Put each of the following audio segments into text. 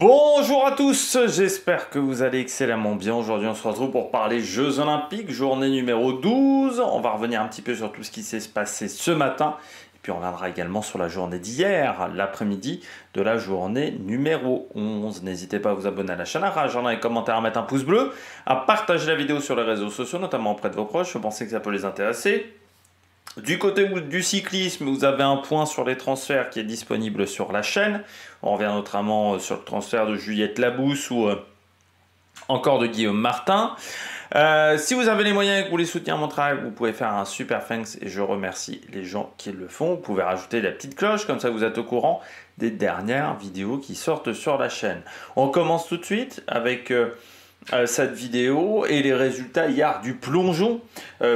Bonjour à tous, j'espère que vous allez excellemment bien. Aujourd'hui on se retrouve pour parler Jeux Olympiques, journée numéro 12. On va revenir un petit peu sur tout ce qui s'est passé ce matin. Et puis on reviendra également sur la journée d'hier, l'après-midi de la journée numéro 11. N'hésitez pas à vous abonner à la chaîne, à réagir dans les commentaires, à mettre un pouce bleu, à partager la vidéo sur les réseaux sociaux, notamment auprès de vos proches. Je pensais que ça peut les intéresser. Du côté du cyclisme, vous avez un point sur les transferts qui est disponible sur la chaîne. On revient notamment sur le transfert de Juliette Labousse ou encore de Guillaume Martin. Si vous avez les moyens et que vous voulez soutenir mon travail, vous pouvez faire un super thanks et je remercie les gens qui le font. Vous pouvez rajouter la petite cloche, comme ça vous êtes au courant des dernières vidéos qui sortent sur la chaîne. On commence tout de suite avec cette vidéo et les résultats hier du plongeon.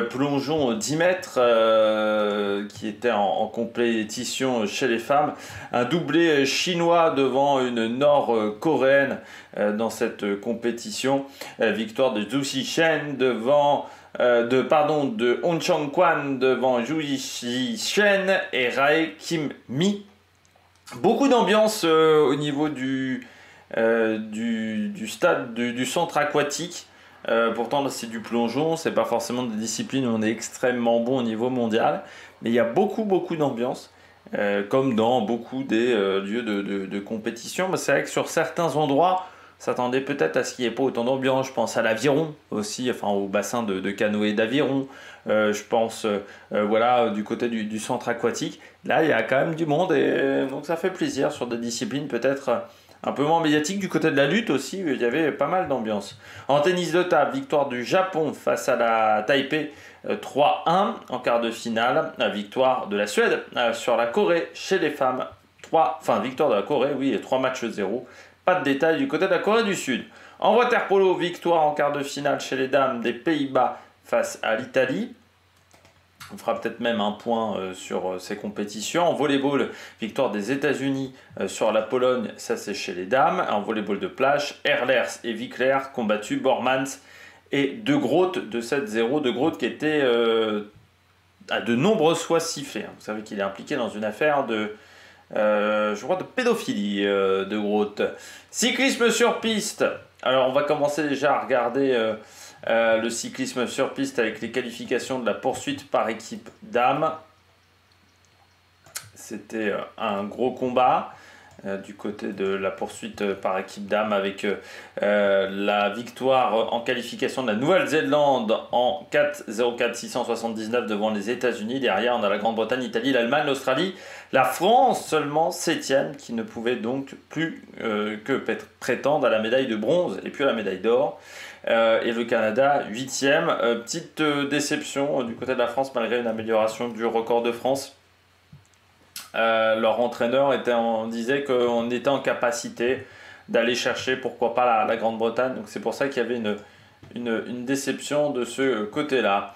Plongeon 10 mètres qui était en compétition chez les femmes. Un doublé chinois devant une nord-coréenne dans cette compétition. Victoire de Zhu Shen devant de Hong Chang-kwan devant Zhu Shen et Rae Kim-mi. Beaucoup d'ambiance au niveau du stade du centre aquatique. Pourtant c'est du plongeon, c'est pas forcément des disciplines où on est extrêmement bon au niveau mondial, mais il y a beaucoup d'ambiance, comme dans beaucoup des lieux de compétition. Mais c'est vrai que sur certains endroits, on s'attendait peut-être à ce qu'il n'y ait pas autant d'ambiance. Je pense à l'Aviron aussi, enfin au bassin de canoë d'Aviron. Je pense voilà, du côté du centre aquatique. Là il y a quand même du monde et donc ça fait plaisir sur des disciplines peut-être un peu moins médiatique. Du côté de la lutte aussi, il y avait pas mal d'ambiance. En tennis de table, victoire du Japon face à la Taipei 3-1 en quart de finale. La victoire de la Suède sur la Corée chez les femmes. Victoire de la Corée, oui, 3 matchs 0. Pas de détails du côté de la Corée du Sud. En water-polo, victoire en quart de finale chez les dames des Pays-Bas face à l'Italie. On fera peut-être même un point sur ces compétitions. En volleyball, victoire des États-Unis sur la Pologne, ça c'est chez les dames. En volleyball de plage, Erlers et Wickler combattu Bormans et De Groot de 7-0. De Groot qui était à de nombreuses fois sifflé. Vous savez qu'il est impliqué dans une affaire je crois de pédophilie, De Groot. Cyclisme sur piste. Alors on va commencer déjà à regarder le cyclisme sur piste avec les qualifications de la poursuite par équipe dames. C'était un gros combat du côté de la poursuite par équipe dames avec la victoire en qualification de la Nouvelle-Zélande en 4-0-4-679 devant les États-Unis. Derrière, on a la Grande-Bretagne, l'Italie, l'Allemagne, l'Australie, la France seulement 7e qui ne pouvait donc plus que prétendre à la médaille de bronze et puis à la médaille d'or. Et le Canada 8e. Petite déception du côté de la France malgré une amélioration du record de France. Leur entraîneur disait qu'on était en capacité d'aller chercher pourquoi pas la Grande-Bretagne. Donc c'est pour ça qu'il y avait une déception de ce côté-là.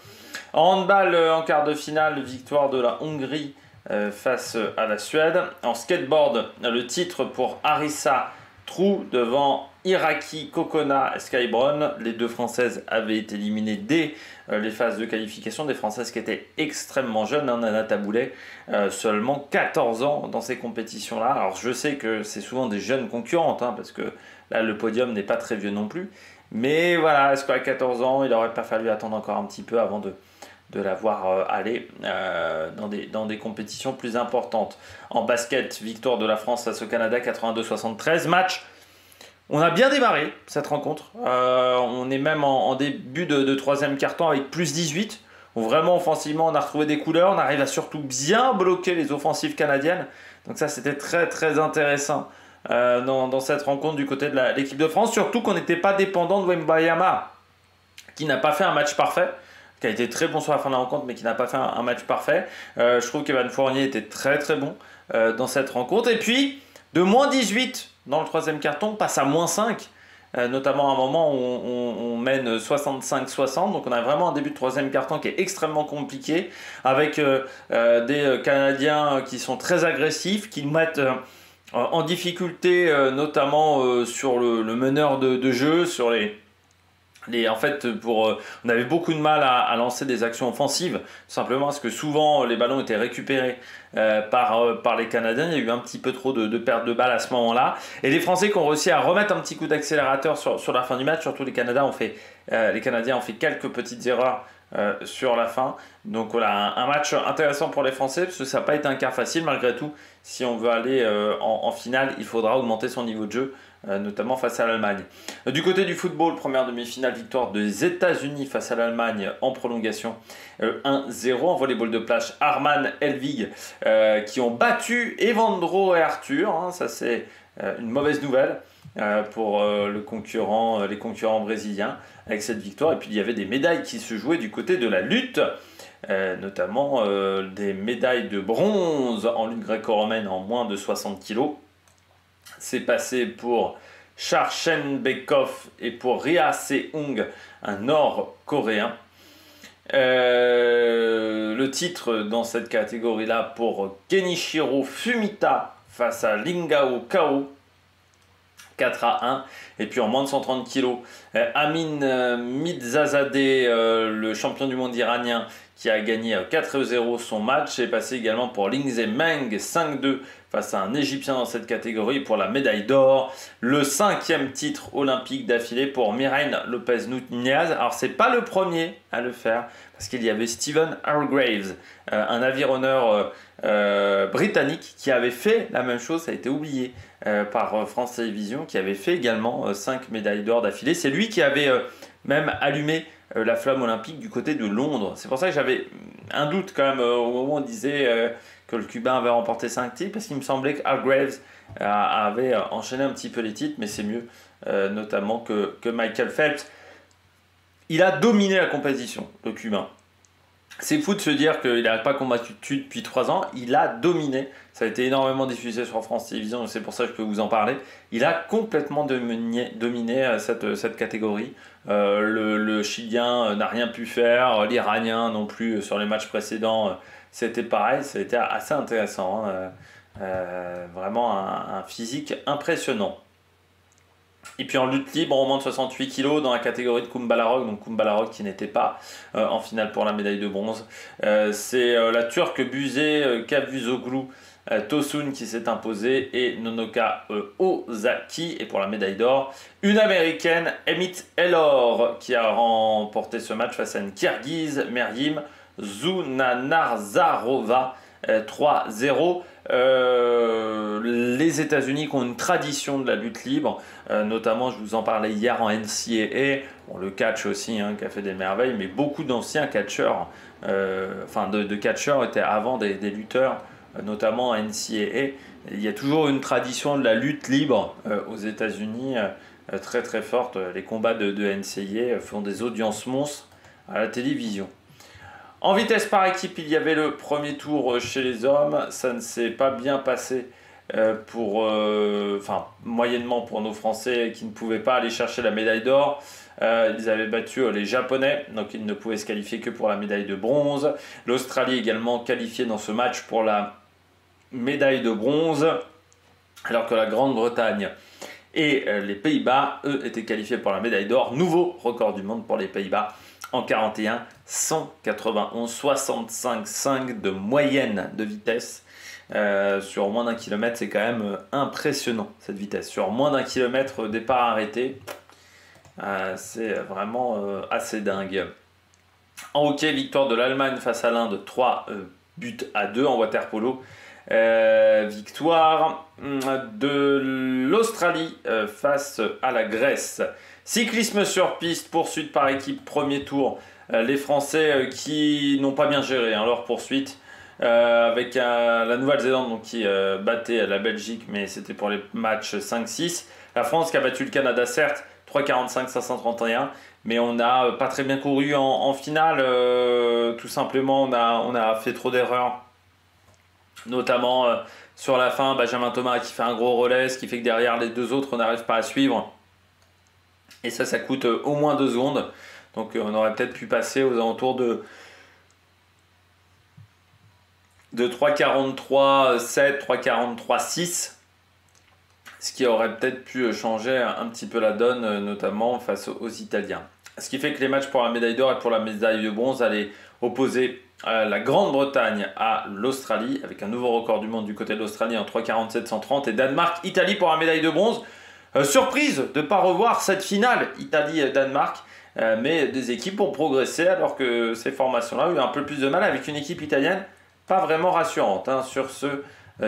En handball, en quart de finale, victoire de la Hongrie face à la Suède. En skateboard, le titre pour Arissa Trou devant Iraki Kokona Skybron. Les deux Françaises avaient été éliminées dès les phases de qualification. Des Françaises qui étaient extrêmement jeunes. Nana Taboulet, seulement 14 ans dans ces compétitions-là. Alors je sais que c'est souvent des jeunes concurrentes, parce que là le podium n'est pas très vieux non plus. Mais voilà, est-ce qu'à 14 ans, il n'aurait pas fallu attendre encore un petit peu avant de la voir aller dans des compétitions plus importantes. En basket, victoire de la France face au Canada 82-73. Match, on a bien démarré cette rencontre. On est même en début de troisième quart-temps avec plus 18. Où vraiment offensivement on a retrouvé des couleurs. On arrive à surtout bien bloquer les offensives canadiennes. Donc ça c'était très intéressant dans cette rencontre du côté de l'équipe de France. Surtout qu'on n'était pas dépendant de Wembayama qui n'a pas fait un match parfait, qui a été très bon sur la fin de la rencontre, mais qui n'a pas fait un match parfait. Je trouve qu'Evan Fournier était très bon dans cette rencontre. Et puis, de moins 18 dans le troisième carton, on passe à moins 5, notamment à un moment où on mène 65-60. Donc on a vraiment un début de troisième carton qui est extrêmement compliqué, avec des Canadiens qui sont très agressifs, qui nous mettent en difficulté, notamment sur le meneur de jeu, sur En fait, on avait beaucoup de mal à lancer des actions offensives, simplement parce que souvent les ballons étaient récupérés par les Canadiens. Il y a eu un petit peu trop de perte de balles à ce moment-là. Et les Français qui ont réussi à remettre un petit coup d'accélérateur sur la fin du match, surtout les Canadiens ont fait quelques petites erreurs sur la fin. Donc voilà, un match intéressant pour les Français, parce que ça n'a pas été un quart facile malgré tout. Si on veut aller en finale, il faudra augmenter son niveau de jeu, notamment face à l'Allemagne. Du côté du football, première demi-finale, victoire des États-Unis face à l'Allemagne en prolongation 1-0. En volleyball de plage, Arman Helwig qui ont battu Evandro et Arthur. Hein, ça c'est une mauvaise nouvelle pour les concurrents brésiliens avec cette victoire. Et puis il y avait des médailles qui se jouaient du côté de la lutte. Notamment des médailles de bronze en lutte gréco-romaine en moins de 60 kg. C'est passé pour Charchenbekov et pour Ria Seung, un nord-coréen. Le titre dans cette catégorie-là pour Kenichiro Fumita face à Lingao Kao, 4-1. Et puis en moins de 130 kg, Amin Midzazadeh, le champion du monde iranien, qui a gagné 4-0 son match, est passé également pour Lingzhe Meng, 5-2 face à un Égyptien dans cette catégorie pour la médaille d'or. Le 5e titre olympique d'affilée pour Mirain Lopez Nunez. Alors c'est pas le premier à le faire, parce qu'il y avait Stephen Hargraves, un avironneur britannique qui avait fait la même chose, ça a été oublié par France Télévisions, qui avait fait également 5 médailles d'or d'affilée. C'est lui qui avait même allumé la flamme olympique du côté de Londres. C'est pour ça que j'avais un doute quand même au moment où on disait que le Cubain avait remporté 5 titres, parce qu'il me semblait que Hargraves avait enchaîné un petit peu les titres, mais c'est mieux notamment que Michael Phelps. Il a dominé la compétition, le Cubain. C'est fou de se dire qu'il n'a pas combattu depuis 3 ans. Il a dominé. Ça a été énormément diffusé sur France Télévisions, c'est pour ça que je peux vous en parler. Il a complètement dominé cette catégorie. Le Chilien n'a rien pu faire. L'Iranien non plus sur les matchs précédents. C'était pareil. Ça a été assez intéressant. Vraiment un physique impressionnant. Et puis en lutte libre, on monte 68 kg dans la catégorie de Kumbalarok, donc Kumbalarok qui n'était pas en finale pour la médaille de bronze. C'est la Turque Buse Kavuzoglu Tosun qui s'est imposée et Nonoka Ozaki et pour la médaille d'or. Une américaine, Emit Elor, qui a remporté ce match face à une Kirghize, Meryem Zunanarzarova, 3-0. Les États-Unis qui ont une tradition de la lutte libre, notamment je vous en parlais hier en NCAA, le catch aussi qui a fait des merveilles, mais beaucoup d'anciens catcheurs, de catcheurs étaient avant des lutteurs, notamment en NCAA. Il y a toujours une tradition de la lutte libre aux États-Unis très très forte. Les combats de NCAA font des audiences monstres à la télévision. En vitesse par équipe, il y avait le premier tour chez les hommes. Ça ne s'est pas bien passé moyennement pour nos Français qui ne pouvaient pas aller chercher la médaille d'or. Ils avaient battu les Japonais, donc ils ne pouvaient se qualifier que pour la médaille de bronze. L'Australie également qualifiée dans ce match pour la médaille de bronze, alors que la Grande-Bretagne et les Pays-Bas, eux, étaient qualifiés pour la médaille d'or. Nouveau record du monde pour les Pays-Bas. En 41, 191, 65,5 de moyenne de vitesse. Sur moins d'un kilomètre, c'est quand même impressionnant cette vitesse. Sur moins d'un kilomètre départ arrêté, c'est vraiment assez dingue. En hockey, victoire de l'Allemagne face à l'Inde, 3-2 en water-polo. Victoire de l'Australie face à la Grèce. Cyclisme sur piste, poursuite par équipe, premier tour. Les Français qui n'ont pas bien géré leur poursuite avec la Nouvelle-Zélande qui battait la Belgique, mais c'était pour les matchs 5-6. La France qui a battu le Canada, certes, 3,45-531, mais on n'a pas très bien couru en finale. Tout simplement, on a fait trop d'erreurs, notamment sur la fin, Benjamin Thomas qui fait un gros relais, ce qui fait que derrière les deux autres, on n'arrive pas à suivre. Et ça coûte au moins 2 secondes. Donc on aurait peut-être pu passer aux alentours de 3,43,7, 3,43,6. Ce qui aurait peut-être pu changer un petit peu la donne, notamment face aux Italiens. Ce qui fait que les matchs pour la médaille d'or et pour la médaille de bronze allaient opposer la Grande-Bretagne à l'Australie, avec un nouveau record du monde du côté de l'Australie en 3,47-130, et Danemark-Italie pour la médaille de bronze. Surprise de ne pas revoir cette finale Italie-Danemark, mais des équipes ont progressé alors que ces formations-là ont eu un peu plus de mal avec une équipe italienne pas vraiment rassurante sur ce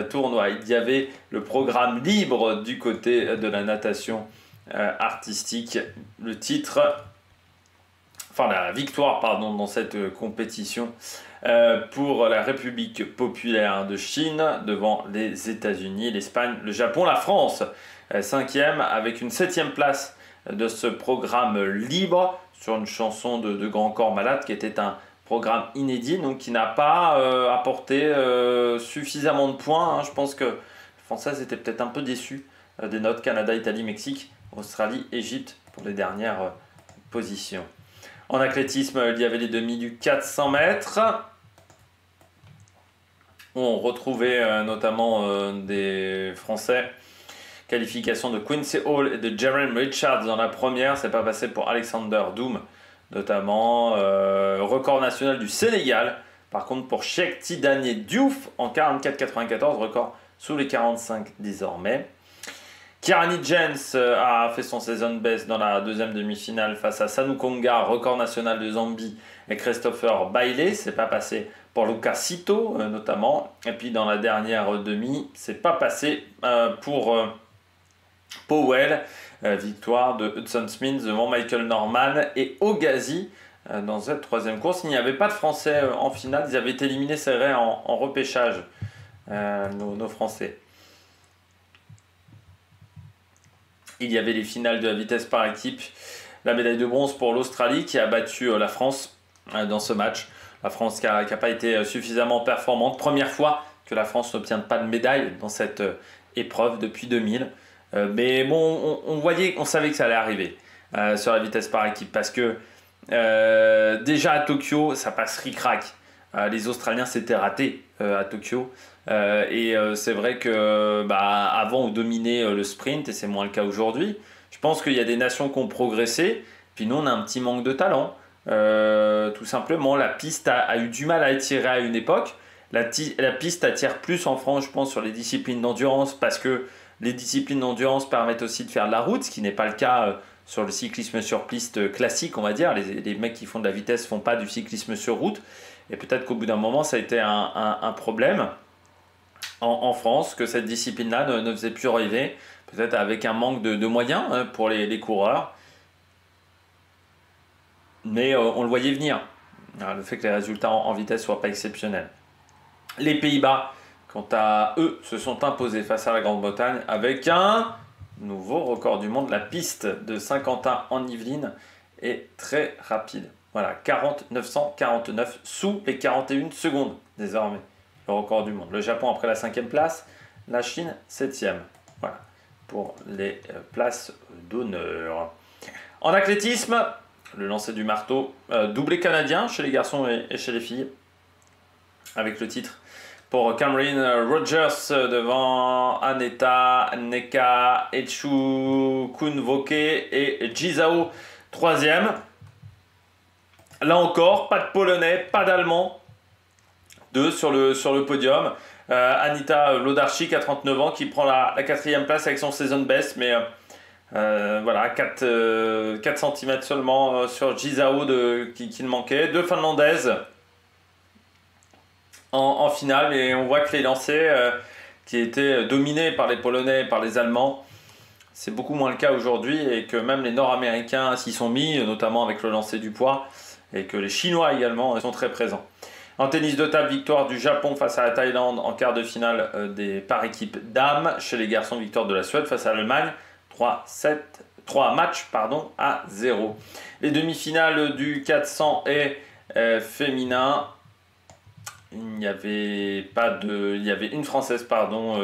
tournoi. Il y avait le programme libre du côté de la natation artistique, le titre, enfin la victoire pardon, dans cette compétition pour la République populaire de Chine devant les États-Unis, l'Espagne, le Japon, la France, 5e avec une 7e place de ce programme libre sur une chanson de Grand Corps Malade qui était un programme inédit, donc qui n'a pas apporté suffisamment de points. Je pense que les Françaises étaient peut-être un peu déçues des notes Canada, Italie, Mexique, Australie, Égypte pour les dernières positions. En athlétisme, il y avait les demi du 400 mètres. On retrouvait notamment des Français. Qualification de Quincy Hall et de Jeremy Richards dans la première. C'est pas passé pour Alexander Doom, notamment. Record national du Sénégal. Par contre, pour Cheikh Tidane Diouf en 44,94, record sous les 45 désormais. Kirani Jens a fait son season best dans la deuxième demi-finale face à Sanu Konga, record national de Zambie, et Christopher Bailey. C'est pas passé pour Lucas Sito notamment. Et puis dans la dernière demi, c'est pas passé pour Powell. Victoire de Hudson Smith devant Michael Norman et Ogazi dans cette troisième course. Il n'y avait pas de Français en finale. Ils avaient été éliminés, c'est vrai, en repêchage, nos Français. Il y avait les finales de la vitesse par équipe. La médaille de bronze pour l'Australie qui a battu la France dans ce match. La France qui n'a pas été suffisamment performante. Première fois que la France n'obtient pas de médaille dans cette épreuve depuis 2000. Mais bon, on savait que ça allait arriver sur la vitesse par équipe. Parce que déjà à Tokyo, ça passe ric-rac. Les Australiens s'étaient ratés à Tokyo. C'est vrai que avant on dominait le sprint et c'est moins le cas aujourd'hui. Je pense qu'il y a des nations qui ont progressé, puis nous on a un petit manque de talent. Tout simplement, la piste a eu du mal à attirer à une époque. La piste attire plus en France, je pense, sur les disciplines d'endurance parce que les disciplines d'endurance permettent aussi de faire de la route, ce qui n'est pas le cas sur le cyclisme sur piste classique, on va dire. Les mecs qui font de la vitesse ne font pas du cyclisme sur route. Et peut-être qu'au bout d'un moment, ça a été un problème en France, que cette discipline-là ne faisait plus rêver, peut-être avec un manque de moyens pour les coureurs. Mais on le voyait venir, le fait que les résultats en vitesse ne soient pas exceptionnels. Les Pays-Bas, quant à eux, se sont imposés face à la Grande-Bretagne avec un nouveau record du monde. La piste de Saint-Quentin en Yvelines est très rapide. Voilà, 4949 sous les 41 secondes désormais. Le record du monde. Le Japon après la 5e place, la Chine 7e. Voilà, pour les places d'honneur. En athlétisme, le lancer du marteau, doublé canadien chez les garçons et chez les filles, avec le titre pour Cameron Rogers devant Aneta Neka Echu Kunvoke et Jizao 3e. Là encore, pas de Polonais, pas d'Allemand. 2 sur le podium. Anita Lodarchik à 39 ans qui prend la 4e place avec son season best, mais voilà, 4 cm seulement sur Jizao qui manquait. 2 Finlandaises en finale, et on voit que les lancers qui étaient dominés par les Polonais et par les Allemands, c'est beaucoup moins le cas aujourd'hui, et que même les Nord-Américains s'y sont mis, notamment avec le lancer du poids, et que les Chinois également sont très présents. En tennis de table, victoire du Japon face à la Thaïlande en quart de finale par équipe dames. Chez les garçons, victoire de la Suède face à l'Allemagne, 3 matchs à 0. Les demi-finales du 400 et féminin, il y avait une Française,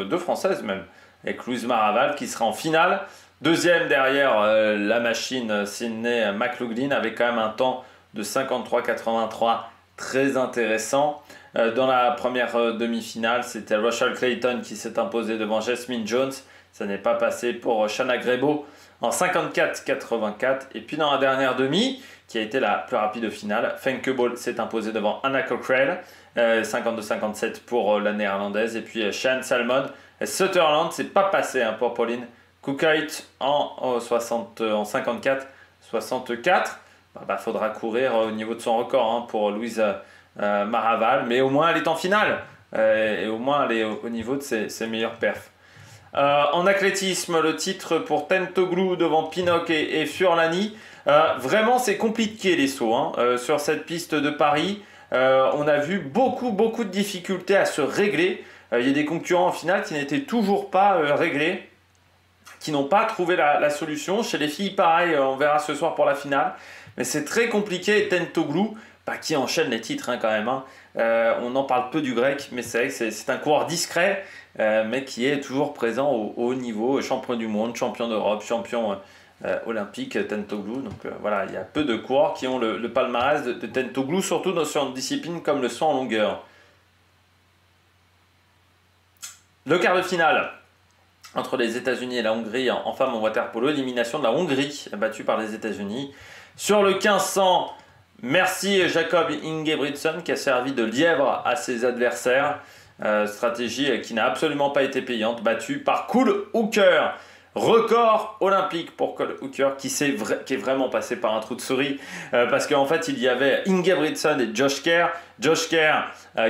deux Françaises même, avec Louise Maraval qui sera en finale. Deuxième derrière la machine Sydney McLaughlin avec quand même un temps de 53,83 très intéressant. Dans la première demi-finale, c'était Rachel Clayton qui s'est imposée devant Jasmine Jones. Ça n'est pas passé pour Shanna Grebo en 54-84. Et puis dans la dernière demi, qui a été la plus rapide au final, Femke Bol s'est imposée devant Anna Cockrell, 52-57 pour la néerlandaise. Et puis Shane Salmon, Sutherland, c'est pas passé pour Pauline Koekhuis en 54-64. Faudra courir au niveau de son record pour Louise Maraval, mais au moins elle est en finale. Et au moins elle est au niveau de ses meilleurs perfs. En athlétisme, le titre pour Tentoglou devant Pinnock et Furlani. Vraiment, c'est compliqué les sauts sur cette piste de Paris. On a vu beaucoup de difficultés à se régler. Il y a des concurrents en finale qui n'étaient toujours pas réglés, qui n'ont pas trouvé la solution. Chez les filles, pareil, on verra ce soir pour la finale. Mais c'est très compliqué. Tentoglou, qui enchaîne les titres quand même. On en parle peu du grec, mais c'est vrai que c'est un coureur discret, mais qui est toujours présent au haut niveau, champion du monde, champion d'Europe, champion olympique, Tentoglou. Donc voilà, il y a peu de coureurs qui ont le palmarès de Tentoglou, surtout sur une discipline comme le saut en longueur. Le quart de finale entre les États-Unis et la Hongrie en femmes en water-polo, élimination de la Hongrie battue par les États-Unis. Sur le 1500, merci Jacob Ingebrigtsen qui a servi de lièvre à ses adversaires. Stratégie qui n'a absolument pas été payante, battue par Cole Hooker. Record olympique pour Cole Hooker qui est vraiment passé par un trou de souris parce qu'en fait il y avait Ingebrigtsen et Josh Kerr. Josh Kerr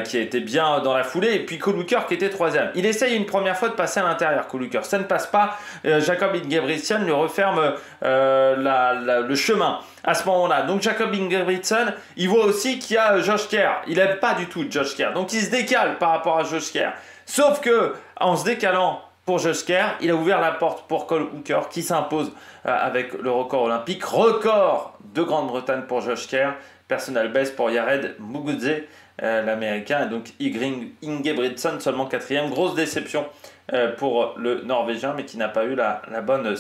qui a été bien dans la foulée et puis Cole Hooker qui était troisième. Il essaye une première fois de passer à l'intérieur, Cole Hooker. Ça ne passe pas. Jacob Ingebrigtsen lui referme le chemin à ce moment-là. Donc Jacob Ingebrigtsen, il voit aussi qu'il y a Josh Kerr. Il n'aime pas du tout Josh Kerr. Donc il se décale par rapport à Josh Kerr. Sauf que en se décalant pour Josh Kerr, il a ouvert la porte pour Cole Hooker qui s'impose avec le record olympique. Record de Grande-Bretagne pour Josh Kerr. Personnel best pour Yared Muguruza, l'américain. Et donc Ingebrigtsen seulement quatrième. Grosse déception pour le norvégien, mais qui n'a pas eu la bonne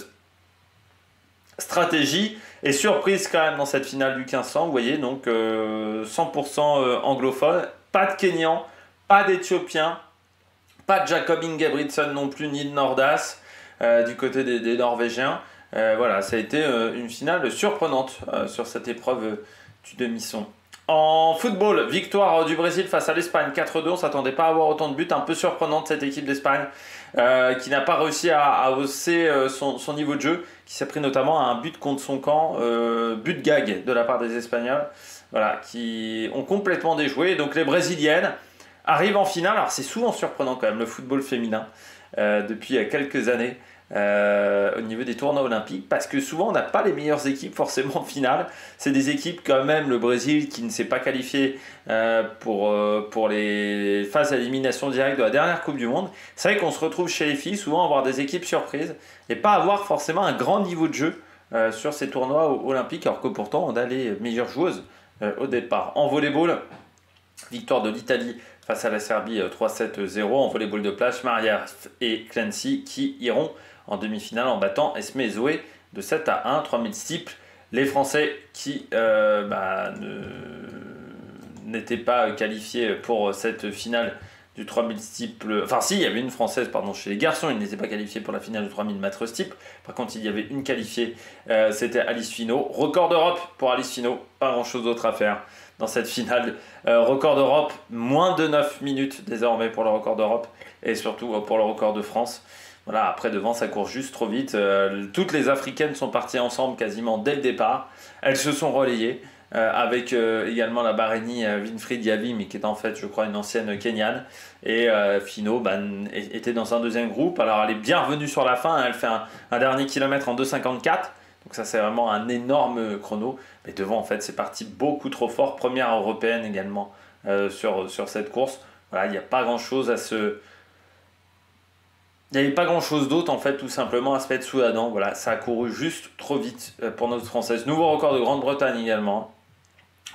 stratégie. Et surprise quand même dans cette finale du 1500. Vous voyez, donc 100% anglophone. Pas de Kenyan, pas d'Éthiopien. Pas de Jacob Ingebrigtsen non plus, ni de Nordas du côté des Norvégiens. Voilà, ça a été une finale surprenante sur cette épreuve du demi-son. En football, victoire du Brésil face à l'Espagne 4-2. On ne s'attendait pas à avoir autant de buts. Un peu surprenante cette équipe d'Espagne qui n'a pas réussi à hausser son niveau de jeu, qui s'est pris notamment à un but contre son camp, but gag de la part des Espagnols, voilà, qui ont complètement déjoué. Donc les Brésiliennes arrive en finale. Alors c'est souvent surprenant quand même le football féminin depuis quelques années au niveau des tournois olympiques, parce que souvent on n'a pas les meilleures équipes forcément en finale. C'est des équipes quand même, le Brésil qui ne s'est pas qualifié pour les phases d'élimination directe de la dernière Coupe du Monde. C'est vrai qu'on se retrouve chez les filles souvent à avoir des équipes surprises et pas avoir forcément un grand niveau de jeu sur ces tournois olympiques, alors que pourtant on a les meilleures joueuses au départ. En volleyball, victoire de l'Italie face à la Serbie 3-7-0 en volleyball de plage. Maria et Clancy qui iront en demi-finale en battant Esme et Zoé de 7-1, 3000 steeples. Les Français qui n'étaient pas qualifiés pour cette finale du 3000 steeple. Enfin si, il y avait une Française chez les garçons, ils n'étaient pas qualifiés pour la finale du 3000 mètres steeple. Par contre, il y avait une qualifiée, c'était Alice Finot. Record d'Europe pour Alice Finot, pas grand-chose d'autre à faire dans cette finale. Record d'Europe, moins de 9 minutes désormais pour le record d'Europe et surtout pour le record de France. Voilà, après devant ça court juste trop vite. Toutes les Africaines sont parties ensemble quasiment dès le départ. Elles se sont relayées avec également la Bahreïnie Winfried Yavi, mais qui est en fait je crois une ancienne Kenyane. Et Finot était dans un deuxième groupe. Alors elle est bien revenue sur la fin, elle fait un dernier kilomètre en 2,54. Donc ça c'est vraiment un énorme chrono. Mais devant en fait c'est parti beaucoup trop fort. Première européenne également sur cette course. Voilà, il n'y a pas grand chose à se... Il n'y avait pas grand chose d'autre en fait tout simplement à se mettre sous la dent. Voilà, ça a couru juste trop vite pour notre Française. Nouveau record de Grande-Bretagne également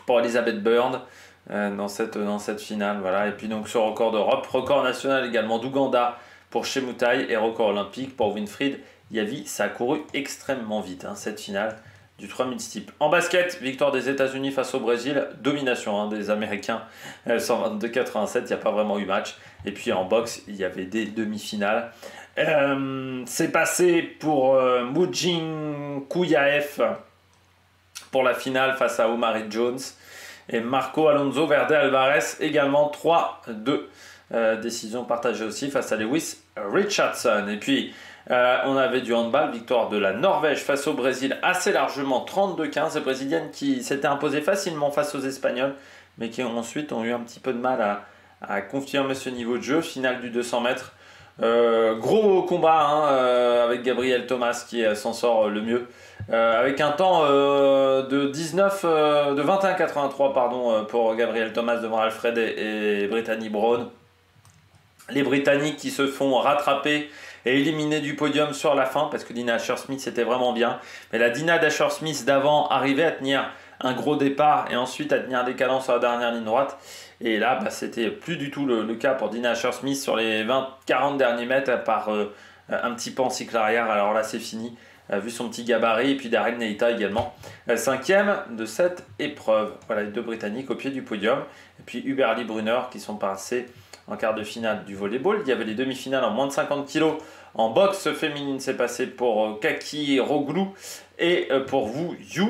pour Elizabeth Byrne dans cette finale. Voilà. Et puis donc ce record d'Europe, record national également d'Ouganda pour Chemutai et record olympique pour Winfried Yavi. Ça a couru extrêmement vite cette finale du 3000 steeple. En basket, victoire des États-Unis face au Brésil, domination des Américains 122-87, il n'y a pas vraiment eu match. Et puis en boxe, il y avait des demi-finales. C'est passé pour Mujin Kouyaev pour la finale face à Omari Jones. Et Marco Alonso Verde Alvarez également 3-2. Décision partagée aussi face à Lewis Richardson. Et puis on avait du handball, victoire de la Norvège face au Brésil assez largement 32-15. Les Brésiliennes qui s'étaient imposées facilement face aux Espagnols, mais qui ensuite ont eu un petit peu de mal à confirmer ce niveau de jeu. Finale du 200 mètres. Gros combat avec Gabriel Thomas qui s'en sort le mieux. Avec un temps de 21,83 pour Gabriel Thomas devant Alfred et Brittany Brown. Les Britanniques qui se font rattraper et éliminer du podium sur la fin parce que Dina Asher-Smith était vraiment bien. Mais la Dina Asher-Smith d'avant arrivait à tenir un gros départ et ensuite à tenir des cadences sur la dernière ligne droite. Et là, c'était plus du tout le cas pour Dina Asher-Smith sur les 20-40 derniers mètres par un petit peu en cycle arrière. Alors là, c'est fini. Vu son petit gabarit, et puis Darren Neita également, 5e de cette épreuve. Voilà les deux Britanniques au pied du podium. Et puis Huberly Brunner qui sont passés en quart de finale du volleyball. Il y avait les demi-finales en moins de 50 kg. En boxe féminine, c'est passé pour Kaki Roglou et pour Wu Yu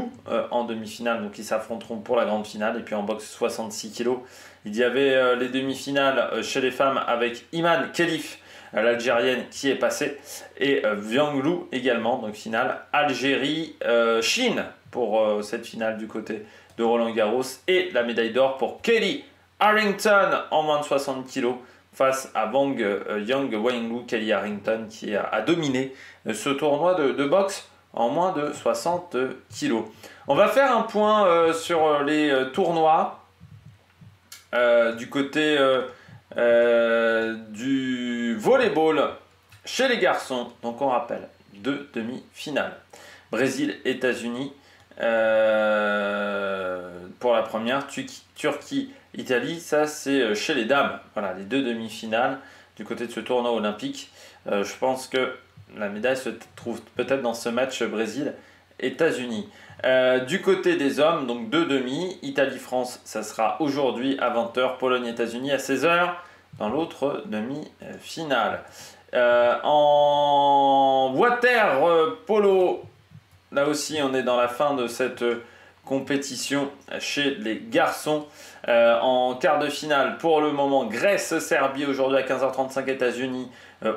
en demi-finale. Donc ils s'affronteront pour la grande finale. Et puis en boxe 66 kg, il y avait les demi-finales chez les femmes avec Iman Khelif, l'Algérienne qui est passée, et Vianglou également, donc finale Algérie-Chine pour cette finale du côté de Roland Garros, et la médaille d'or pour Kelly Harrington en moins de 60 kg face à Wang Yang Wenlu. Kelly Harrington qui a dominé ce tournoi de boxe en moins de 60 kg. On va faire un point sur les tournois du côté du volleyball chez les garçons. Donc on rappelle 2 demi-finales. Brésil-États-Unis pour la première, Turquie-Italie, ça c'est chez les dames. Voilà les 2 demi-finales du côté de ce tournoi olympique. Je pense que la médaille se trouve peut-être dans ce match Brésil-États-Unis. Du côté des hommes, donc 2 demi, Italie-France, ça sera aujourd'hui à 20h, Pologne-États-Unis à 16h dans l'autre demi-finale. En water polo, là aussi on est dans la fin de cette compétition chez les garçons. En quart de finale pour le moment, Grèce-Serbie aujourd'hui à 15h35, États-Unis,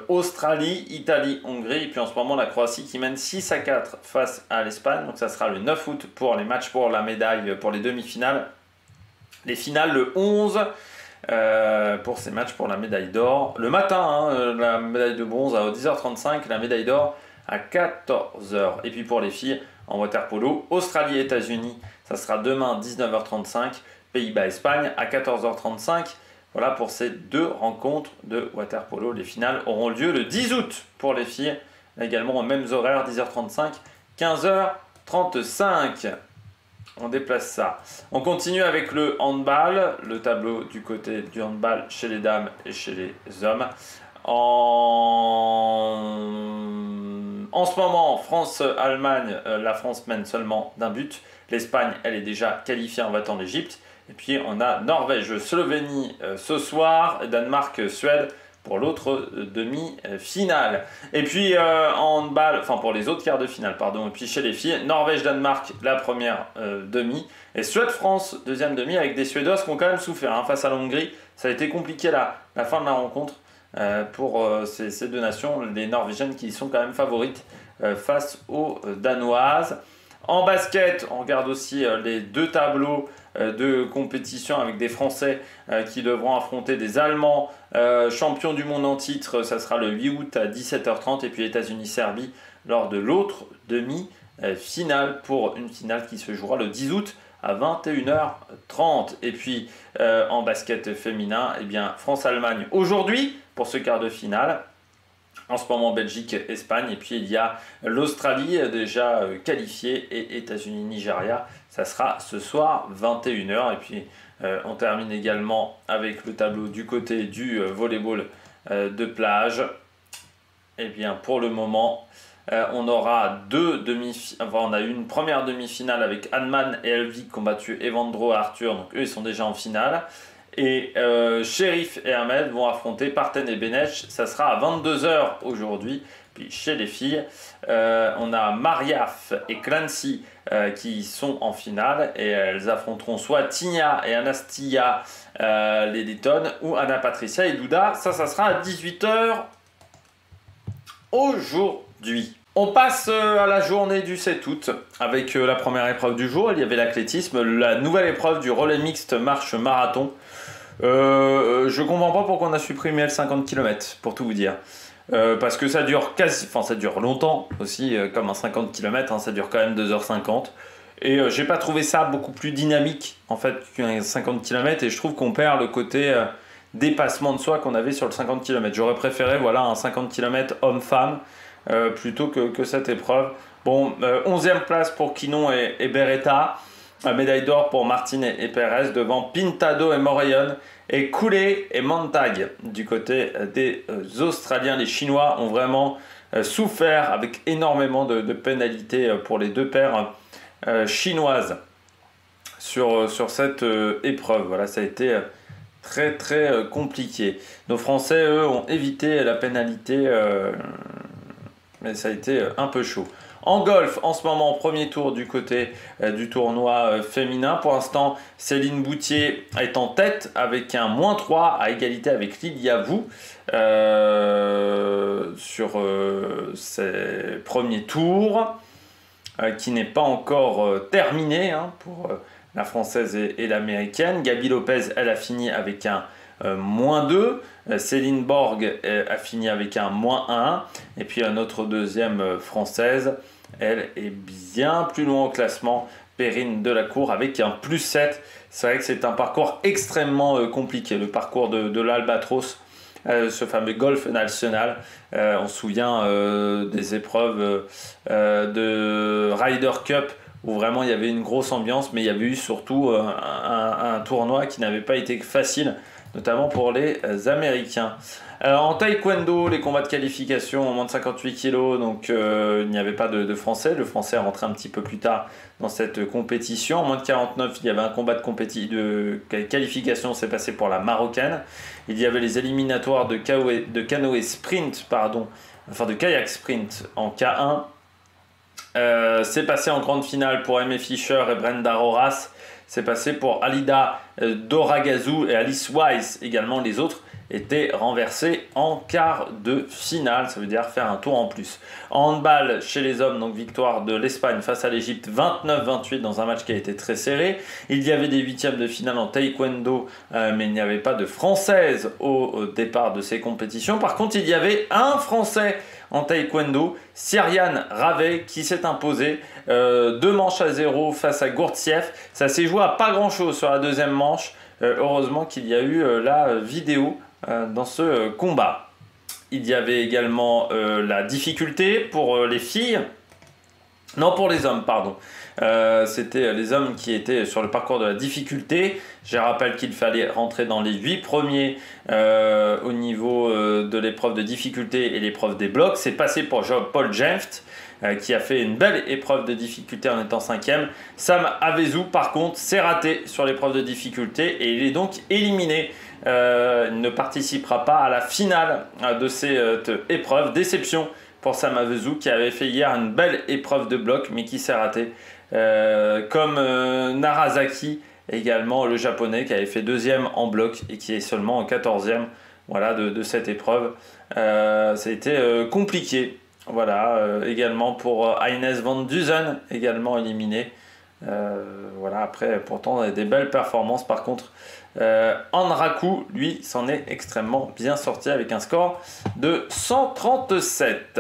Australie, Italie, Hongrie, et puis en ce moment la Croatie qui mène 6-4 face à l'Espagne. Donc ça sera le 9 août pour les matchs pour la médaille, pour les demi-finales. Les finales le 11 pour ces matchs pour la médaille d'or. Le matin, la médaille de bronze à 10h35, la médaille d'or à 14h. Et puis pour les filles en water polo, Australie, États-Unis, ça sera demain 19h35, Pays-Bas-Espagne à 14h35. Voilà pour ces 2 rencontres de water polo. Les finales auront lieu le 10 août pour les filles, également aux mêmes horaires, 10h35, 15h35. On déplace ça. On continue avec le handball, le tableau du côté du handball chez les dames et chez les hommes. En ce moment, France-Allemagne, la France mène seulement d'un but. L'Espagne, elle est déjà qualifiée en battant l'Égypte. Et puis on a Norvège-Slovénie ce soir, Danemark-Suède pour l'autre demi-finale. Et puis en handball, enfin pour les autres quarts de finale, pardon. Et puis chez les filles, Norvège-Danemark, la première demi. Et Suède-France, deuxième demi, avec des Suédoises qui ont quand même souffert face à la Hongrie. Ça a été compliqué la fin de la rencontre pour ces 2 nations. Les Norvégiennes qui sont quand même favorites face aux Danoises. En basket, on regarde aussi les 2 tableaux de compétition avec des Français qui devront affronter des Allemands champions du monde en titre. Ça sera le 8 août à 17h30 et puis États-Unis-Serbie lors de l'autre demi-finale pour une finale qui se jouera le 10 août à 21h30. Et puis en basket féminin, France-Allemagne aujourd'hui pour ce quart de finale. En ce moment, Belgique-Espagne, et puis il y a l'Australie déjà qualifiée et États-Unis-Nigeria. Ça sera ce soir 21h. Et puis on termine également avec le tableau du côté du volleyball de plage. Et bien pour le moment, on aura on a eu une première demi-finale avec Hanman et Elvik qui ont battu Evandro et Arthur. Donc eux, ils sont déjà en finale. Et Sheriff et Ahmed vont affronter Parten et Benech. Ça sera à 22 h aujourd'hui. Puis chez les filles, on a Mariaf et Clancy qui sont en finale. Et elles affronteront soit Tigna et Anastia les Letton ou Anna Patricia et Douda. Ça sera à 18 h aujourd'hui. On passe à la journée du 7 août avec la première épreuve du jour. Il y avait l'athlétisme, la nouvelle épreuve du relais mixte marche-marathon. Je comprends pas pourquoi on a supprimé le 50 km, pour tout vous dire. Parce que ça dure ça dure longtemps aussi, comme un 50 km, hein, ça dure quand même 2h50. Et j'ai pas trouvé ça beaucoup plus dynamique en fait qu'un 50 km, et je trouve qu'on perd le côté dépassement de soi qu'on avait sur le 50 km. J'aurais préféré un 50 km homme-femme plutôt que cette épreuve. Bon, 11e place pour Quinon et Beretta. Médaille d'or pour Martin et Perez devant Pintado et Morellon et Cooley et Montag. Du côté des Australiens, les Chinois ont vraiment souffert avec énormément de pénalités pour les deux paires chinoises sur cette épreuve. Voilà, ça a été très très compliqué. Nos Français, eux, ont évité la pénalité, mais ça a été un peu chaud. En golf, en ce moment, premier tour du côté du tournoi féminin. Pour l'instant, Céline Boutier est en tête avec un -3 à égalité avec Lilia Vu sur ses premiers tours, qui n'est pas encore terminé pour la française et l'américaine. Gabi Lopez, elle a fini avec un -2. Céline Borg a fini avec un -1. Et puis notre deuxième française, elle est bien plus loin au classement, Perrine Delacour, avec un +7. C'est vrai que c'est un parcours extrêmement compliqué, le parcours de l'Albatros, ce fameux golf national. On se souvient des épreuves de Ryder Cup, où vraiment il y avait une grosse ambiance, mais il y avait eu surtout un tournoi qui n'avait pas été facile, notamment pour les Américains. En taekwondo, les combats de qualification en moins de 58 kg, donc il n'y avait pas de français. Le français est rentré un petit peu plus tard dans cette compétition. En moins de 49, il y avait un combat de qualification, c'est passé pour la marocaine. Il y avait les éliminatoires de canoë sprint, de kayak sprint en K1. C'est passé en grande finale pour Aimee Fischer et Brenda Roras. C'est passé pour Alida Doragazou et Alice Weiss. Également, les autres étaient renversés en quart de finale. Ça veut dire faire un tour en plus. En handball, chez les hommes, donc victoire de l'Espagne face à l'Égypte 29-28 dans un match qui a été très serré. Il y avait des huitièmes de finale en taekwondo, mais il n'y avait pas de française au départ de ces compétitions. Par contre, il y avait un français en taekwondo, Cyrian Ravet, qui s'est imposé 2-0 face à Gourtsiev. Ça s'est joué à pas grand chose sur la deuxième manche. Heureusement qu'il y a eu la vidéo dans ce combat. Il y avait également la difficulté pour les filles. Non, pour les hommes, pardon. C'était les hommes qui étaient sur le parcours de la difficulté. Je rappelle qu'il fallait rentrer dans les 8 premiers au niveau de l'épreuve de difficulté et l'épreuve des blocs. C'est passé pour Paul Jenft, qui a fait une belle épreuve de difficulté en étant 5e. Sam Avezou, par contre, s'est raté sur l'épreuve de difficulté et il est donc éliminé. Il ne participera pas à la finale de cette épreuve. Déception pour Sam Avezou, qui avait fait hier une belle épreuve de bloc, mais qui s'est raté. Comme Narazaki, également le japonais, qui avait fait 2e en bloc et qui est seulement en 14e de cette épreuve. Ça a été compliqué. Voilà, également pour Ines van Duzen, également éliminé. Après, pourtant, des belles performances. Par contre, Anraku, lui, s'en est extrêmement bien sorti avec un score de 137.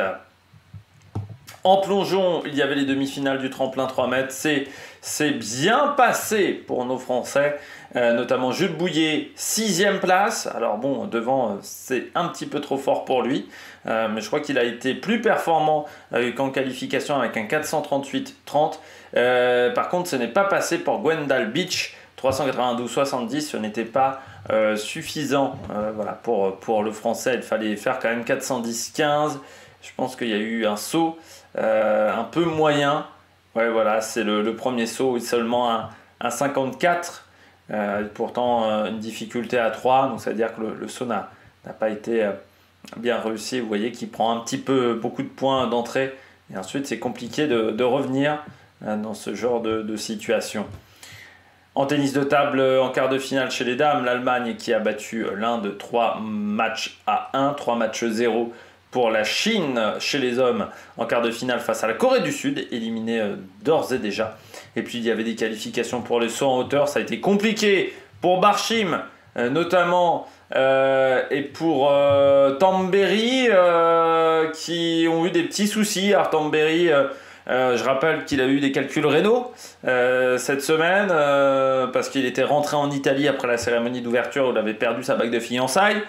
En plongeon, il y avait les demi-finales du tremplin 3 mètres. C'est bien passé pour nos Français, notamment Jules Bouillet, 6e place. Alors bon, devant, c'est un petit peu trop fort pour lui, mais je crois qu'il a été plus performant qu'en qualification avec un 438-30. Par contre, ce n'est pas passé pour Gwendal Beach, 392-70. Ce n'était pas suffisant pour le Français. Il fallait faire quand même 410-15. Je pense qu'il y a eu un saut un peu moyen. Ouais, voilà, c'est le premier saut, seulement un 54. Pourtant une difficulté à 3, donc ça veut dire que le saut n'a pas été bien réussi. Vous voyez qu'il prend un petit peu beaucoup de points d'entrée et ensuite c'est compliqué de revenir dans ce genre de situation. En tennis de table, en quart de finale chez les dames, l'Allemagne qui a battu l'Inde 3 matchs à 1, 3 matchs 0 pour la Chine chez les hommes en quart de finale face à la Corée du Sud, éliminée d'ores et déjà. Et puis il y avait des qualifications pour les sauts en hauteur, ça a été compliqué pour Barshim notamment et pour Tamberi qui ont eu des petits soucis. Alors Tamberi, je rappelle qu'il a eu des calculs rénaux cette semaine parce qu'il était rentré en Italie après la cérémonie d'ouverture où il avait perdu sa bague de fiançailles.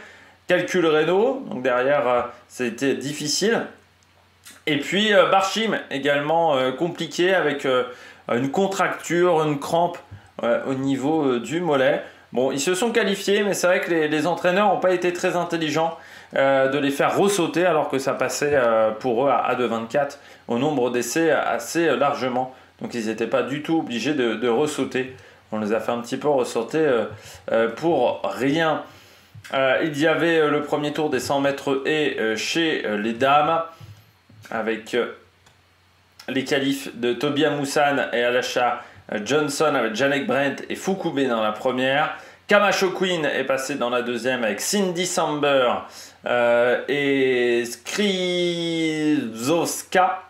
Calculs rénaux, donc derrière c'était difficile. Et puis Barshim également compliqué avec une contracture, une crampe au niveau du mollet. Bon, ils se sont qualifiés, mais c'est vrai que les entraîneurs n'ont pas été très intelligents de les faire ressauter alors que ça passait pour eux à 2,24 au nombre d'essais assez largement. Donc ils n'étaient pas du tout obligés de ressauter. On les a fait un petit peu ressauter pour rien. Il y avait le premier tour des 100 mètres et chez les dames avec les qualifs de Tobia Moussan et Alasha Johnson avec Janek Brent et Fukube dans la première. Camacho Queen est passé dans la deuxième avec Cindy Samber et Skrizoska.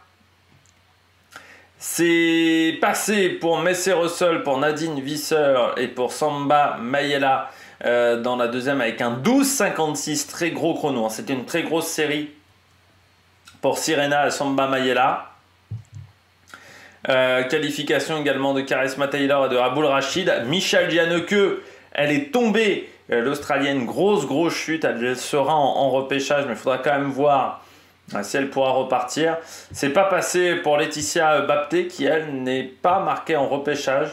C'est passé pour Messé Russell, pour Nadine Visser et pour Samba Mayela dans la deuxième avec un 12,56, très gros chrono. C'était une très grosse série pour Sirena et Samba Mayela. Qualification également de Charisma Taylor et de Aboul Rachid. Michelle Gianneke, elle est tombée, l'Australienne, grosse chute, elle sera en repêchage, mais il faudra quand même voir si elle pourra repartir. C'est pas passé pour Laetitia Bapté qui elle n'est pas marquée en repêchage.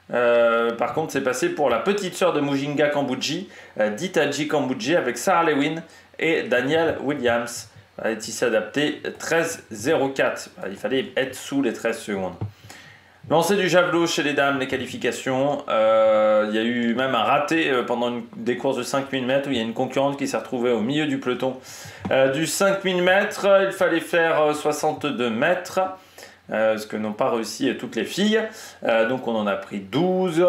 Par contre c'est passé pour la petite sœur de Mujinga Kambodji, Ditaji Kambodji avec Sarah Lewin et Danielle Williams. Laetitia Bapté 13,04. Il fallait être sous les 13 secondes. Lancer du javelot chez les dames, les qualifications. Il y a eu même un raté pendant des courses de 5000 mètres où il y a une concurrente qui s'est retrouvée au milieu du peloton du 5000 mètres. Il fallait faire 62 mètres. Ce que n'ont pas réussi toutes les filles. Donc on en a pris 12.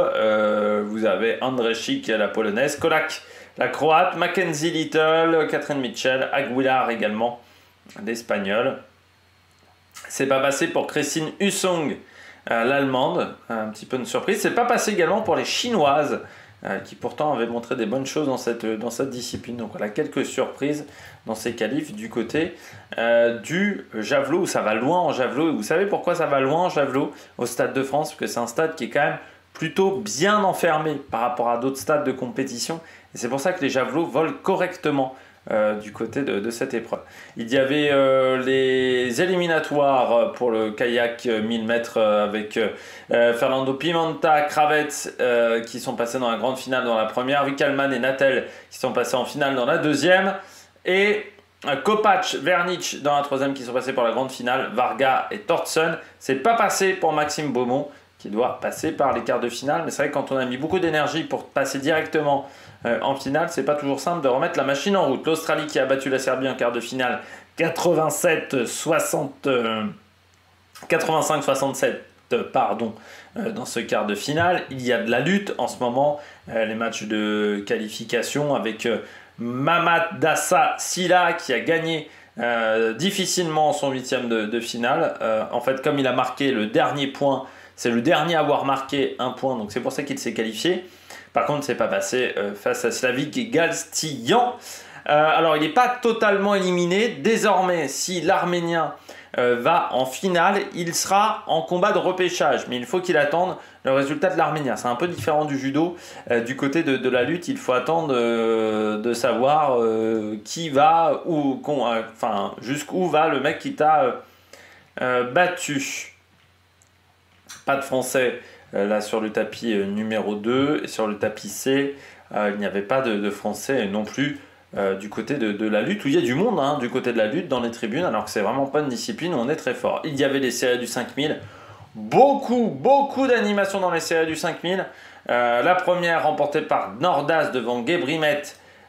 Vous avez Andrzejczyk, la polonaise, Kolak, la croate, Mackenzie Little, Catherine Mitchell, Aguilar également, l'espagnole. C'est pas passé pour Christine Hussong, l'allemande, un petit peu une surprise. C'est pas passé également pour les chinoises, qui pourtant avaient montré des bonnes choses dans cette discipline. Donc voilà, quelques surprises dans ces qualifs du côté du javelot, où ça va loin en javelot. Et vous savez pourquoi ça va loin en javelot au Stade de France? Parce que c'est un stade qui est quand même plutôt bien enfermé par rapport à d'autres stades de compétition. Et c'est pour ça que les javelots volent correctement du côté de cette épreuve. Il y avait les éliminatoires pour le kayak 1000 mètres avec Fernando Pimenta, Kravets qui sont passés dans la grande finale dans la première, Wickelmann et Natel qui sont passés en finale dans la deuxième, et Kopacz, Vernic dans la troisième qui sont passés pour la grande finale, Varga et Thorsen. C'est pas passé pour Maxime Beaumont qui doit passer par les quarts de finale, mais c'est vrai que quand on a mis beaucoup d'énergie pour passer directement en finale, c'est pas toujours simple de remettre la machine en route. L'Australie qui a battu la Serbie en quart de finale 85-67 dans ce quart de finale. Il y a de la lutte en ce moment, les matchs de qualification avec Mamadassa Silla qui a gagné difficilement son huitième de finale. En fait, comme il a marqué le dernier point, c'est le dernier à avoir marqué un point, donc c'est pour ça qu'il s'est qualifié. Par contre, c'est pas passé face à Slavik Galstiyan. Alors, il n'est pas totalement éliminé. Désormais, si l'Arménien va en finale, il sera en combat de repêchage. Mais il faut qu'il attende le résultat de l'Arménien. C'est un peu différent du judo. Du côté de la lutte, il faut attendre de savoir qui va, jusqu'où va le mec qui t'a battu. Pas de Français là sur le tapis numéro 2 et sur le tapis C, il n'y avait pas de Français non plus du côté de la lutte, où il y a du monde du côté de la lutte dans les tribunes, alors que c'est vraiment pas une discipline où on est très fort. Il y avait les séries du 5000. beaucoup d'animations dans les séries du 5000. La première remportée par Nordas devant Gebrimet,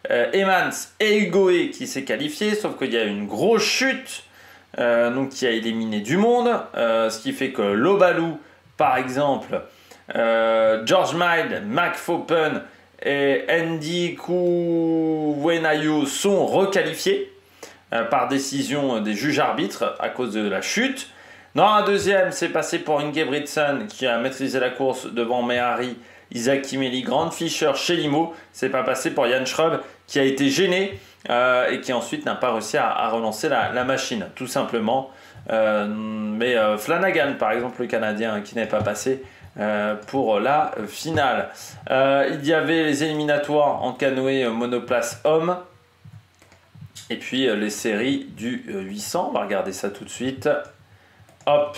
Emans et Hugoé qui s'est qualifié, sauf qu'il y a eu une grosse chute donc qui a éliminé du monde, ce qui fait que Lobalou par exemple, George Mile, Mac Foppen et Andy Kouwenayo sont requalifiés par décision des juges arbitres à cause de la chute. Dans un deuxième, c'est passé pour Ingebrigtsen qui a maîtrisé la course devant Mehari, Isaac Kimeli, Grant Fischer, Chelimo. C'est pas passé pour Jan Schrub qui a été gêné et qui ensuite n'a pas réussi à relancer la machine, tout simplement. Mais Flanagan, par exemple, le Canadien, qui n'est pas passé pour la finale. Il y avait les éliminatoires en canoë monoplace homme. Et puis les séries du 800, on va regarder ça tout de suite. Hop,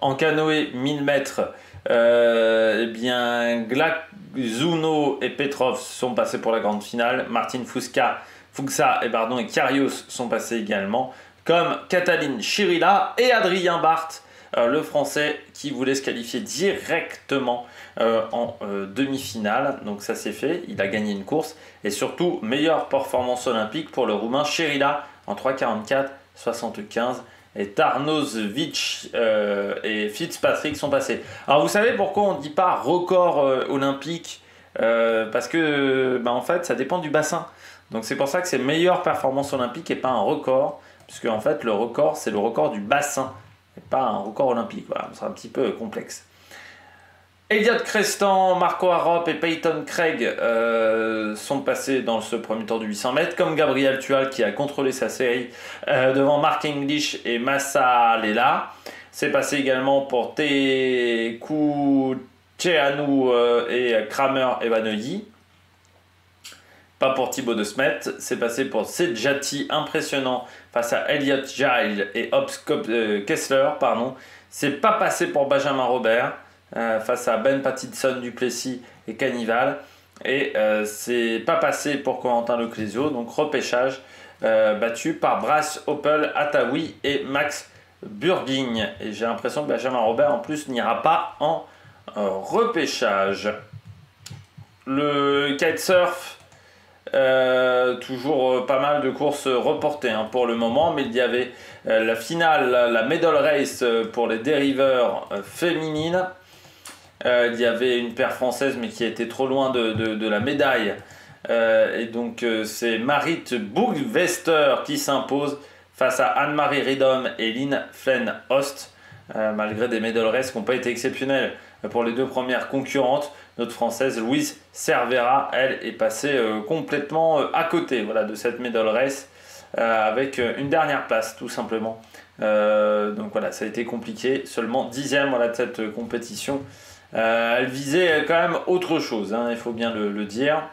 en canoë 1000 mètres, eh bien Glazunov et Petrov sont passés pour la grande finale. Martin Fuchsa et Karios sont passés également, comme Katalin Chirila et Adrien Barth, le français qui voulait se qualifier directement en demi-finale. Donc ça c'est fait, il a gagné une course. Et surtout, meilleure performance olympique pour le roumain Chirila en 3:44,75. Et Tarnozovic et Fitzpatrick sont passés. Alors vous savez pourquoi on ne dit pas record olympique parce que en fait ça dépend du bassin. Donc c'est pour ça que c'est meilleure performance olympique et pas un record. Puisque en fait le record c'est le record du bassin et pas un record olympique. Voilà, c'est un petit peu complexe. Elliot Crestan, Marco Arop et Peyton Craig sont passés dans ce premier tour du 800 mètres, comme Gabriel Tual qui a contrôlé sa série devant Mark English et Massa Lela. C'est passé également pour Teku Cheanu et Kramer Evaneuilly. Pas pour Thibaut de Smet. C'est passé pour Sedjati, impressionnant, face à Elliot Giles et Hobbs Kessler. C'est pas passé pour Benjamin Robert. Face à Ben Pattinson, Duplessis et Cannibal. Et c'est pas passé pour Corentin Leclésio, donc repêchage battu par Brass, Opel, Ataoui et Max Burging. Et j'ai l'impression que Benjamin Robert en plus n'ira pas en repêchage. Le kitesurf, toujours pas mal de courses reportées pour le moment, mais il y avait la finale, la medal race pour les dériveurs féminines. Il y avait une paire française mais qui a été trop loin de la médaille et donc c'est Marit Bougwester qui s'impose face à Anne-Marie Ridom et Lynn Flen-Host malgré des medal races qui n'ont pas été exceptionnelles pour les deux premières concurrentes. Notre française Louise Cervera, elle, est passée complètement à côté de cette medal race avec une dernière place tout simplement. Donc voilà, ça a été compliqué, seulement 10e de cette compétition. Elle visait quand même autre chose, il faut bien le dire.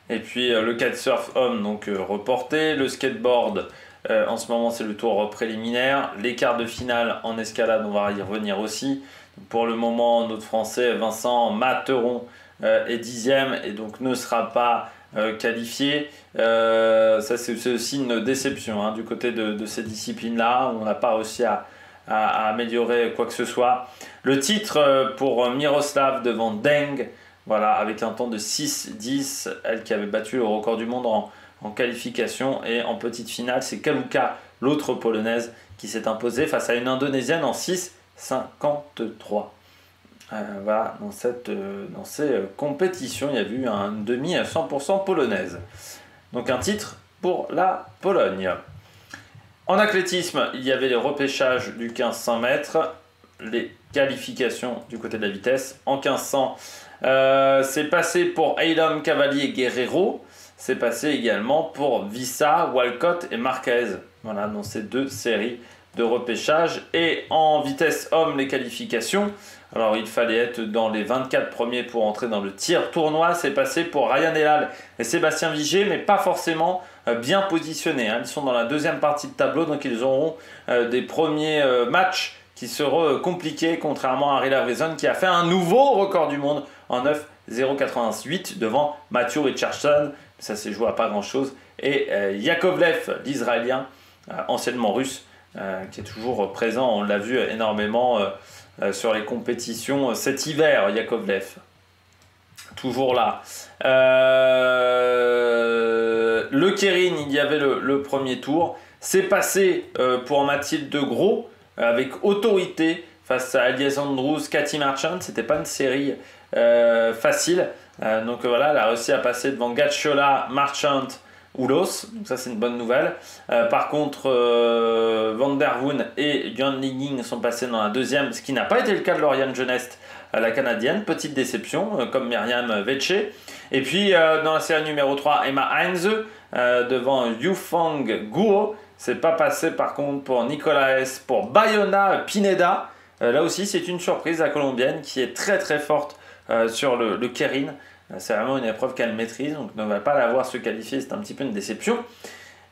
Et puis le kitesurf homme, donc reporté. Le skateboard, en ce moment c'est le tour préliminaire. Les quarts de finale en escalade, on va y revenir aussi. Pour le moment, notre français Vincent Materon est 10e et donc ne sera pas qualifié. Ça c'est aussi une déception du côté de ces disciplines-là. On n'a pas réussi à améliorer quoi que ce soit. Le titre pour Miroslav devant Deng, avec un temps de 6:10, elle qui avait battu le record du monde en qualification. Et en petite finale, c'est Kaluka, l'autre polonaise, qui s'est imposée face à une indonésienne en 6:53. Dans ces compétitions, il y a eu un demi à 100% polonaise. Donc un titre pour la Pologne. En athlétisme, il y avait les repêchages du 1500 mètres, les qualifications du côté de la vitesse. En 1500, c'est passé pour Eilom, Cavalier, Guerrero. C'est passé également pour Vissa, Walcott et Marquez. Dans ces deux séries de repêchage. Et en vitesse homme, les qualifications. Alors il fallait être dans les 24 premiers pour entrer dans le tir tournoi. C'est passé pour Ryan Elal et Sébastien Vigier, mais pas forcément bien positionnés. Ils sont dans la deuxième partie de tableau, donc ils auront des premiers matchs qui seront compliqués, contrairement à Rila Vrison qui a fait un nouveau record du monde en 9:088 devant Matthew Richardson. Ça s'est joué à pas grand chose. Et Yakovlev, l'Israélien, anciennement russe, qui est toujours présent. On l'a vu énormément sur les compétitions cet hiver, Yakovlev. Toujours là. Le Kerin, il y avait le premier tour. C'est passé pour Mathilde Gros avec autorité face à Elias Andrews, Cathy Marchand. C'était pas une série facile. Donc voilà, elle a réussi à passer devant Gacciola, Marchand, Oulos. Donc ça, c'est une bonne nouvelle. Par contre, Van der Woon et Yuan Liging sont passés dans la deuxième, ce qui n'a pas été le cas de Lauriane Jeuneste, la canadienne. Petite déception, comme Myriam Vece. Et puis, dans la série numéro 3, Emma Heinze, devant Yufang Guo. C'est pas passé par contre pour Nicolas S. Pour Bayona Pineda. Là aussi, c'est une surprise, la colombienne, qui est très très forte sur le Kerin. C'est vraiment une épreuve qu'elle maîtrise, donc ne va pas la voir se qualifier, c'est un petit peu une déception.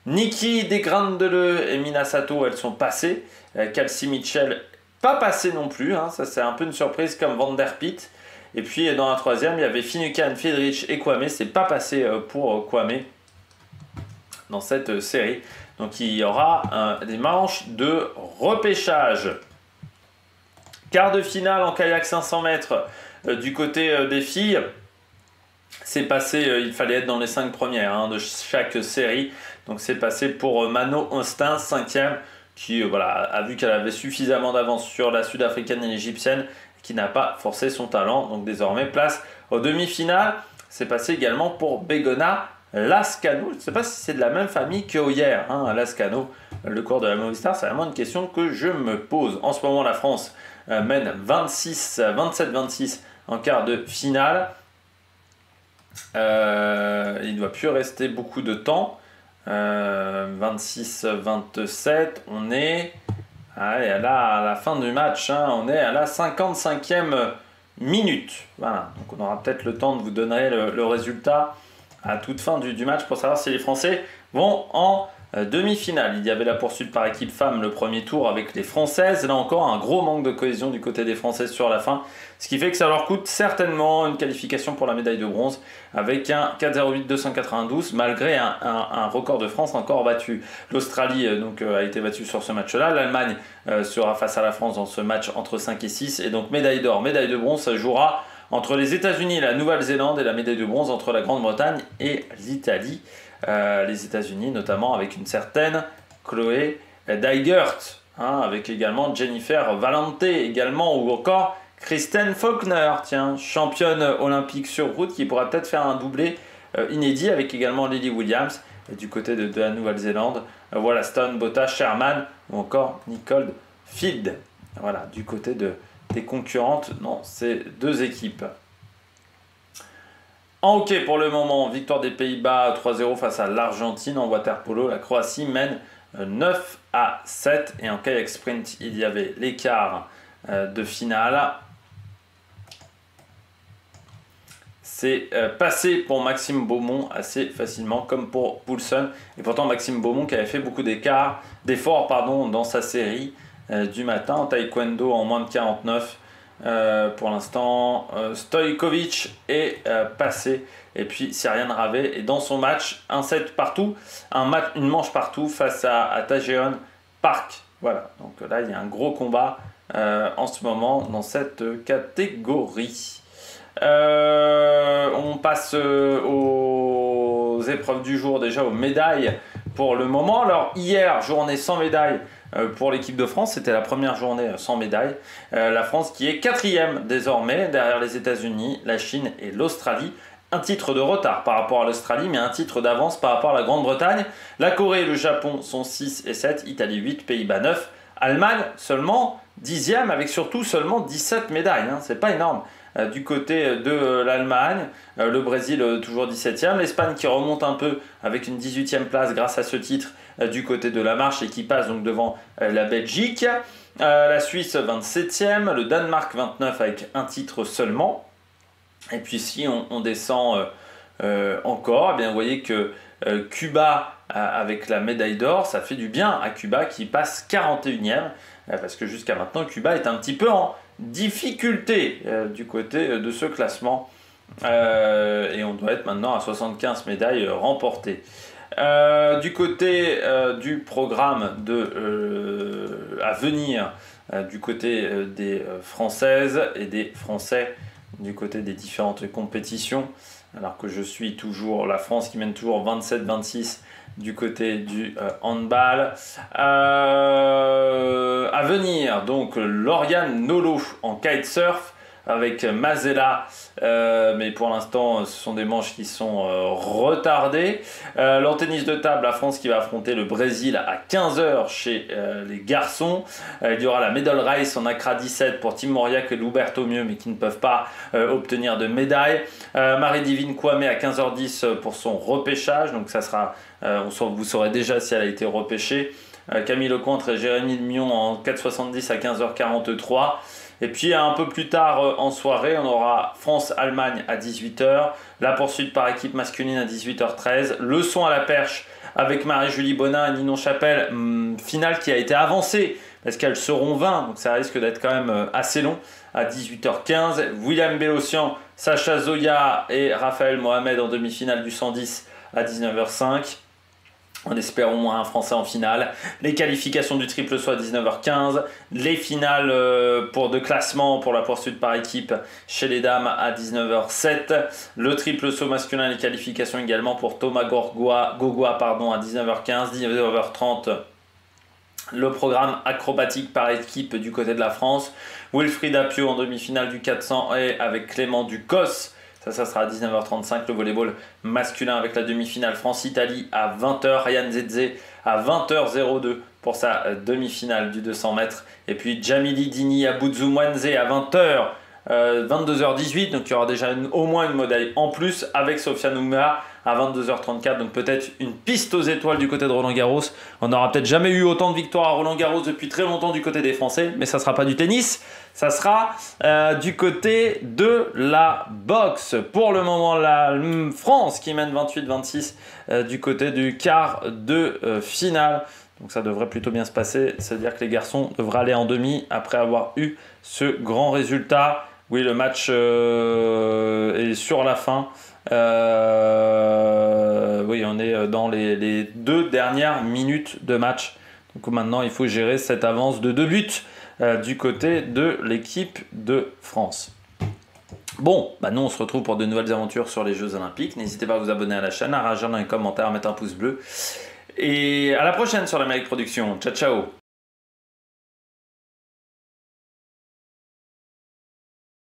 Nikki Desgrandeleu et Mina Sato, elles sont passées. Kelsey Mitchell, pas passée non plus, hein. Ça c'est un peu une surprise comme Van Der Pitt. Et puis dans la troisième, il y avait Finucane, Friedrich et Kwame. C'est pas passé pour Kwame dans cette série. Donc il y aura des manches de repêchage. Quart de finale en kayak 500 mètres du côté des filles. C'est passé, il fallait être dans les 5 premières de chaque série. Donc c'est passé pour Mano Austin, 5e, qui a vu qu'elle avait suffisamment d'avance sur la sud-africaine et l'égyptienne, qui n'a pas forcé son talent. Donc désormais, place aux demi-finales. C'est passé également pour Begona Lascano. Je ne sais pas si c'est de la même famille qu'Oyer, Lascano. Le cours de la Movistar, c'est vraiment une question que je me pose. En ce moment, la France mène 27-26 en quart de finale. Il ne doit plus rester beaucoup de temps. 26-27, on est à la fin du match, on est à la 55e minute. Voilà, donc on aura peut-être le temps de vous donner le résultat à toute fin du match pour savoir si les Français vont en demi-finale. Il y avait la poursuite par équipe femme le premier tour avec les Françaises. Là encore, un gros manque de cohésion du côté des Françaises sur la fin. Ce qui fait que ça leur coûte certainement une qualification pour la médaille de bronze avec un 4,08,292 malgré un record de France encore battu. L'Australie a été battue sur ce match-là. L'Allemagne sera face à la France dans ce match entre 5 et 6. Et donc médaille d'or, médaille de bronze, ça jouera entre les États-Unis, la Nouvelle-Zélande et la médaille de bronze entre la Grande-Bretagne et l'Italie. Les États-Unis notamment avec une certaine Chloé Dygert, avec également Jennifer Valente également, ou encore Kristen Faulkner, championne olympique sur route, qui pourra peut-être faire un doublé inédit avec également Lily Williams. Et du côté de la Nouvelle-Zélande, Wollaston, Bottas, Sherman ou encore Nicole Field. Voilà, du côté des concurrentes dans ces deux équipes. En hockey, pour le moment, victoire des Pays-Bas 3-0 face à l'Argentine. En water-polo, la Croatie mène 9-7. Et en kayak sprint, il y avait l'écart de finale. C'est passé pour Maxime Beaumont assez facilement, comme pour Poulsen. Et pourtant, Maxime Beaumont qui avait fait beaucoup d'efforts dans sa série du matin. En taekwondo, en moins de 49. Pour l'instant, Stojkovic est passé. Et puis Cyriane Ravet est dans son match. Un set partout, une manche partout face à Tajeon Park. Voilà, donc là il y a un gros combat en ce moment dans cette catégorie. On passe aux épreuves du jour, déjà aux médailles pour le moment. Alors hier, journée sans médaille pour l'équipe de France, c'était la première journée sans médaille. La France qui est 4e désormais, derrière les États-Unis, la Chine et l'Australie. Un titre de retard par rapport à l'Australie, mais un titre d'avance par rapport à la Grande-Bretagne. La Corée et le Japon sont 6 et 7, Italie 8, Pays-Bas 9. Allemagne seulement 10e, avec surtout seulement 17 médailles. C'est pas énorme. Du côté de l'Allemagne, le Brésil toujours 17e, l'Espagne qui remonte un peu avec une 18e place grâce à ce titre du côté de la marche et qui passe donc devant la Belgique, la Suisse 27e, le Danemark 29 avec un titre seulement. Et puis si on descend encore, eh bien, vous voyez que Cuba avec la médaille d'or, ça fait du bien à Cuba qui passe 41e, parce que jusqu'à maintenant Cuba est un petit peu en difficulté du côté de ce classement et on doit être maintenant à 75 médailles remportées. Du côté du programme à venir, du côté des Françaises et des Français, du côté des différentes compétitions, alors que je suis toujours la France qui mène toujours 27-26 du côté du handball. À venir, donc Lauriane Nolo en kitesurf avec Mazella, mais pour l'instant ce sont des manches qui sont retardées. En tennis de table, la France qui va affronter le Brésil à 15h chez les garçons. Il y aura la medal race en Accra 17 pour Tim Mauriac et Louberto Mieux, mais qui ne peuvent pas obtenir de médaille. Marie-Divine Kwame à 15h10 pour son repêchage, donc ça sera, vous saurez déjà si elle a été repêchée. Camille Lecontre et Jérémy Mion en 4,70 à 15h43. Et puis un peu plus tard en soirée, on aura France-Allemagne à 18h, la poursuite par équipe masculine à 18h13, le son à la perche avec Marie-Julie Bonin et Ninon Chapelle, finale qui a été avancée parce qu'elles seront 20, donc ça risque d'être quand même assez long, à 18h15. William Bélocian, Sacha Zoya et Raphaël Mohamed en demi-finale du 110 à 19h05. On espère au moins un Français en finale. Les qualifications du triple saut à 19h15. Les finales de classement pour la poursuite par équipe chez les dames à 19h07. Le triple saut masculin, les qualifications également pour Thomas Gogoa à 19h15. 19h30. Le programme acrobatique par équipe du côté de la France. Wilfried Apio en demi-finale du 400 et avec Clément Ducos. Ça sera à 19h35, le volleyball masculin avec la demi-finale France-Italie à 20h. Ryan Zedze à 20h02 pour sa demi-finale du 200 mètres. Et puis Jamili Dini Aboudzou Mwanze à 20h, 22h18. Donc il y aura déjà au moins une médaille en plus avec Sofia Noumea à 22h34. Donc peut-être une piste aux étoiles du côté de Roland-Garros. On n'aura peut-être jamais eu autant de victoires à Roland-Garros depuis très longtemps du côté des Français. Mais ça ne sera pas du tennis. Ça sera du côté de la boxe. Pour le moment, la France qui mène 28-26 du côté du quart de finale. Donc ça devrait plutôt bien se passer. C'est-à-dire que les garçons devraient aller en demi après avoir eu ce grand résultat. Oui, le match est sur la fin. Oui, on est dans les 2 dernières minutes de match. Donc maintenant, il faut gérer cette avance de 2 buts. Du côté de l'équipe de France. Bon, nous on se retrouve pour de nouvelles aventures sur les Jeux Olympiques. N'hésitez pas à vous abonner à la chaîne, à réagir dans les commentaires, à mettre un pouce bleu. Et à la prochaine sur l'Amérique Production. Ciao, ciao!